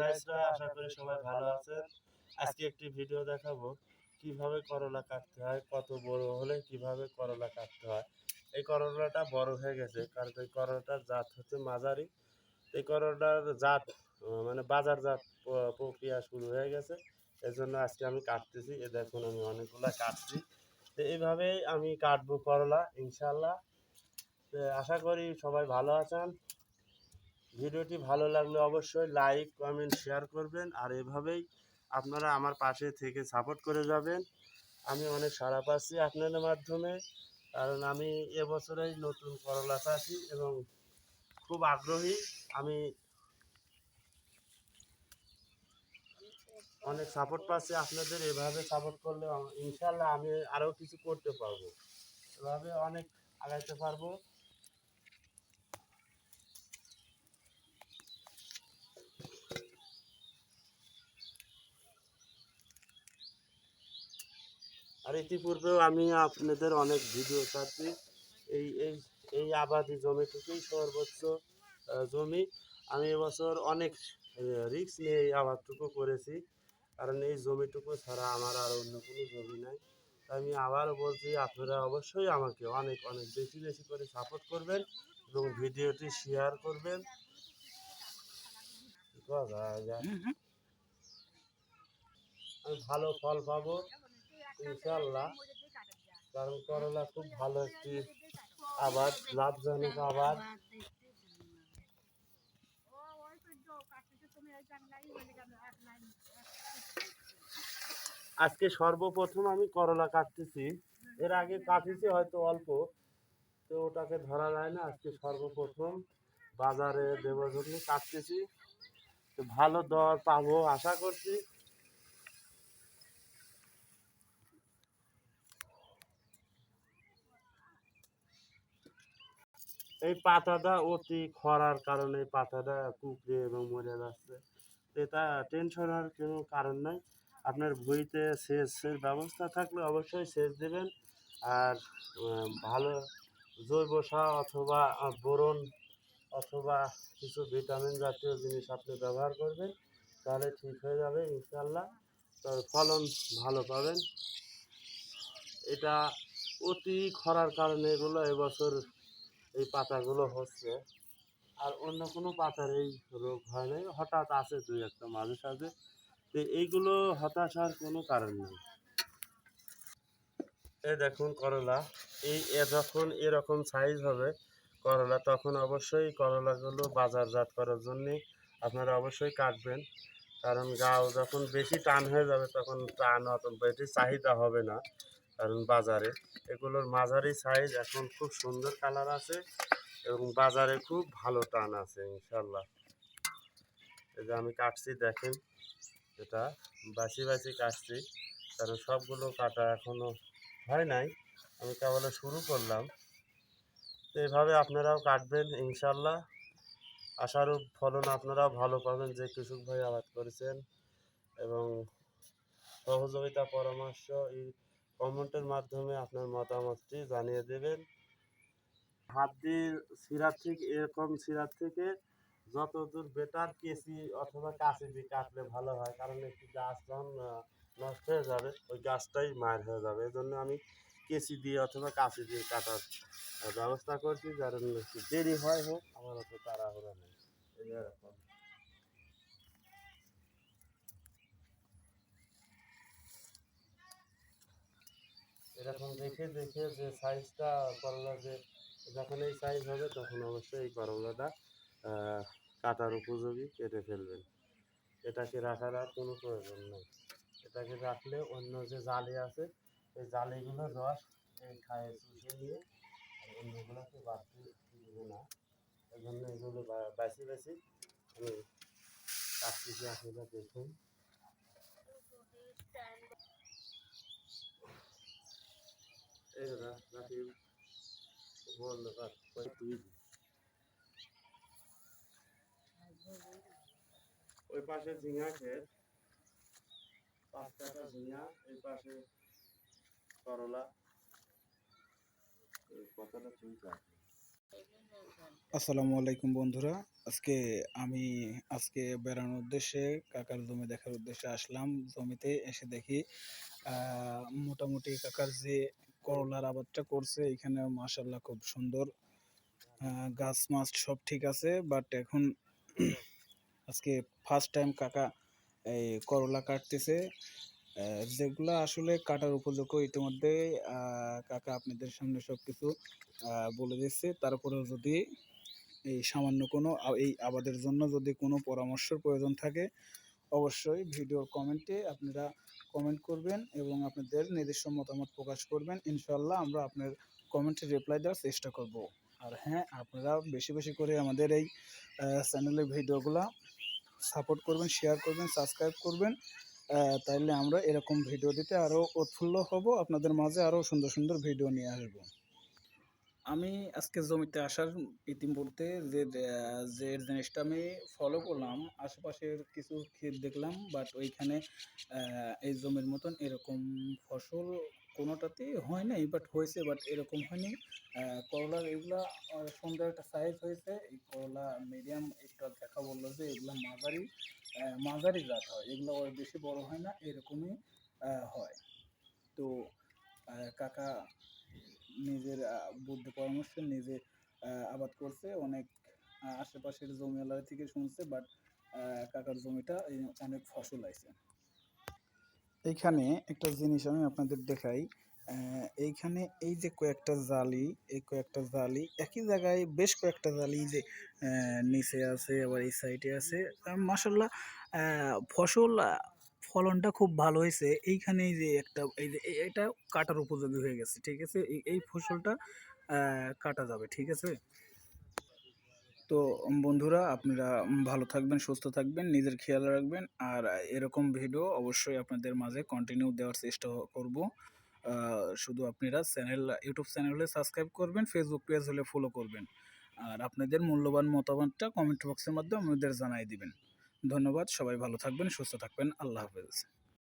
গাইসরা, আশা করি সবাই ভালো আছেন। আজকে একটি ভিডিও দেখাবো কিভাবে করলা কাটতে হয়, কত বড় হলে কিভাবে করলা কাটতে হয়। এই করলাটা বড় হয়ে গেছে, কারণ এই করলাটার জাত হচ্ছে মাঝারি। এই করলাটার জাত মানে বাজারজাত প্রক্রিয়া শুরু হয়ে গেছে। এজন্য আজকে আমি কাটতেছি। এ দেখুন, আমি অনেকগুলা কাটছি। তো এইভাবেই আমি কাটবো করলা ইনশাল্লাহ। তো আশা করি সবাই ভালো আছেন। ভিডিওটি ভালো লাগলে অবশ্যই লাইক কমেন্ট শেয়ার করবেন, আর এভাবেই আপনারা আমার পাশে থেকে সাপোর্ট করে যাবেন। আমি অনেক সাড়া পাচ্ছি আপনাদের মাধ্যমে, কারণ আমি এবছরেই নতুন করলা চাষি এবং খুব আগ্রহী। আমি অনেক সাপোর্ট পাচ্ছি আপনাদের। এভাবে সাপোর্ট করলে ইনশাল্লাহ আমি আরও কিছু করতে পারবো, এভাবে অনেক আগাইতে পারবো। আর ইতিপূর্বেও আমি আপনাদের অনেক ভিডিও ছাড়ছি। এই এই এই আবাদি জমিটুকুই সর্বোচ্চ জমি। আমি এবছর অনেক রিস্ক নিয়ে এই আবাদটুকু করেছি, কারণ এই জমিটুকু ছাড়া আমার আর অন্য কোনো জমি নাই। তাই আমি আবারও বলছি, আপনারা অবশ্যই আমাকে অনেক অনেক বেশি বেশি করে সাপোর্ট করবেন এবং ভিডিওটি শেয়ার করবেন। আমি ভালো ফল পাবো ইনশাল্লাহ, কারণ করলা খুব ভালো একটি আবাদ, লাভজনক আবাদ। আজকে সর্বপ্রথম আমি করলা কাটতেছি। এর আগে কাটেছি হয়তো অল্প, তো ওটাকে ধরা যায় না। আজকে সর্বপ্রথম বাজারে দেওয়ার জন্য কাটতেছি। তো ভালো দর পাবো আশা করছি। এই পাতাটা অতি খরার কারণে পাতাটা কুকড়ে এবং মরে যাচ্ছে। এটা টেনশন হওয়ার কোনো কারণ নাই। আপনার ভুঁইতে সেচের ব্যবস্থা থাকলে অবশ্যই সেচ দেবেন। আর ভালো জৈব সার অথবা বোরন অথবা কিছু ভিটামিন জাতীয় জিনিস আপনি ব্যবহার করবেন, তাহলে ঠিক হয়ে যাবে ইনশাল্লাহ। তো ফলন ভালো পাবেন। এটা অতি খরার কারণে এগুলো এবছর এই পাতাগুলো হচ্ছে। আর অন্য কোনো পাতার এই রোগ হয় নাই, হঠাৎ আছে দুই একটা মাঝে সাঝে। তো এইগুলো হতাশার কোনো কারণ নেই। এই দেখুন করলা, যখন এরকম সাইজ হবে করলা, তখন অবশ্যই করলাগুলো বাজারজাত করার জন্যে আপনারা অবশ্যই কাটবেন। কারণ গাও যখন বেশি টান হয়ে যাবে, তখন টান অত বেশি চাহিদা হবে না। কারণ বাজারে এগুলোর মাঝারি সাইজ এখন খুব সুন্দর কালার আছে এবং বাজারে খুব ভালো টান আছে ইনশাল্লাহ। এই যে আমি কাটছি দেখেন, এটা বাছি বাছি কাটছি, কারণ সবগুলো কাটা এখনো হয় নাই, আমি কেবল শুরু করলাম। তো এইভাবে আপনারাও কাটবেন ইনশাল্লাহ। আশারূপ ফলন আপনারাও ভালো পাবেন যে কৃষক ভাই আবাদ করেছেন। এবং সহযোগিতা পরামর্শ এই কমেন্টের মাধ্যমে আপনার মতামতটি জানিয়ে দেবেন। হাত দিয়ে সিরাপ থেকে, এরকম সিরাপ থেকে যতদূর বেটার কেসি অথবা কাঁচি দিয়ে কাটলে ভালো হয়, কারণ একটি গাছ যখন নষ্ট হয়ে যাবে, ওই গাছটাই মার হয়ে যাবে। এই জন্য আমি কেসি দিয়ে অথবা কাঁচি দিয়ে কাটার ব্যবস্থা করছি, যার একটু দেরি হয় হোক, আমার অত তাড়াহুড়া নেই। এরকম এরকম দেখে দেখে যে সাইজটা করলা, যে যখন এই সাইজ হবে তখন অবশ্যই এই করলাটা কাটার উপযোগী কেটে ফেলবেন। এটাকে রাখার আর কোনো প্রয়োজন নেই। এটাকে রাখলে অন্য যে জালি আছে, এই জালিগুলোর রস এই খায়ে চুষে নিয়ে আর অন্যগুলোকে বাদ দিবে না। এই জন্য এগুলো বেশি বেশি আমি কাটতেছি, আপনারা দেখুন। এই রাখি বললো তুই ওই পাশে ঝিঙা ক্ষেত, 5 টাকা ঝিঙা, এই পাশে করলা। আসসালামু আলাইকুম বন্ধুরা, আজকে আমি আজকে বেড়ানোর উদ্দেশ্যে কাকার জমি দেখার উদ্দেশ্যে আসলাম। জমিতে এসে দেখি মোটামুটি কাকার যে করলার আবাদটা করছে এখানে মাশাআল্লাহ খুব সুন্দর গাছ মাছ সব ঠিক আছে। বাট এখন আজকে ফার্স্ট টাইম কাকা এই করলা কাটতেছে। যেগুলা আসলে কাটার উপযোগ্য ইতিমধ্যে কাকা আপনাদের সামনে সবকিছু বলে দিচ্ছে। তারপরেও যদি এই সামান্য কোনো এই আবাদের জন্য যদি কোনো পরামর্শের প্রয়োজন থাকে অবশ্যই ভিডিওর কমেন্টে আপনারা কমেন্ট করবেন এবং আপনাদের নিজস্ব মতামত প্রকাশ করবেন। ইনশাল্লাহ আমরা আপনার কমেন্টে রিপ্লাই দেওয়ার চেষ্টা করব। আর হ্যাঁ, আপনারা বেশি বেশি করে আমাদের এই চ্যানেলের ভিডিওগুলো সাপোর্ট করবেন, শেয়ার করবেন, সাবস্ক্রাইব করবেন। তাইলে আমরা এরকম ভিডিও দিতে আরও উৎফুল্ল হব, আপনাদের মাঝে আরও সুন্দর সুন্দর ভিডিও নিয়ে আসবো। আমি আজকে জমিতে আসার ইতিমধ্যে যে জিনিসটা আমি ফলো করলাম, আশেপাশের কিছু ক্ষেত দেখলাম, বাট ওইখানে এই জমির মতন এরকম ফসল কোনোটাতেই হয় নাই, বাট হয়েছে, বাট এরকম হয়নি। করলার এগুলা সুন্দর একটা সাইজ হয়েছে। এই করলা মিডিয়াম একটা দেখা বললো যে এগুলা মাঝারি মাঝারি জাত হয়, এগুলো বেশি বড় হয় না, এরকমই হয়। তো কাকা নিজের বুদ্ধি পরামর্শে নিজে আবাদ করছে অনেক। আশেপাশের জমিওয়ালা থেকে শুনছে, বাট কাকার জমিটা অনেক ফসল আইছে। এইখানে একটা জিনিস আমি আপনাদের দেখাই। এইখানে এই যে কয়েকটা জালি, এই কয়েকটা জালি একই জায়গায়, বেশ কয়েকটা জালি যে নিচে আছে আবার এই সাইডে আছে। মাশাল্লাহ ফসল ফলনটা খুব ভালো হয়েছে। এইখানে এই যে একটা এই যে এটা কাটার উপযোগী হয়ে গেছে, ঠিক আছে। এই ফসলটা কাটা যাবে, ঠিক আছে। তো বন্ধুরা, আপনারা ভালো থাকবেন, সুস্থ থাকবেন, নিজের খেয়াল রাখবেন। আর এরকম ভিডিও অবশ্যই আপনাদের মাঝে কন্টিনিউ দেওয়ার চেষ্টা করব। শুধু আপনারা ইউটিউব চ্যানেল হলে সাবস্ক্রাইব করবেন, ফেসবুক পেজ হলে ফলো করবেন। আর আপনাদের মূল্যবান মতামতটা কমেন্ট বক্সের মাধ্যমে আমাদের জানাই দিবেন। ধন্যবাদ, সবাই ভালো থাকবেন, সুস্থ থাকবেন, আল্লাহ হাফেজ।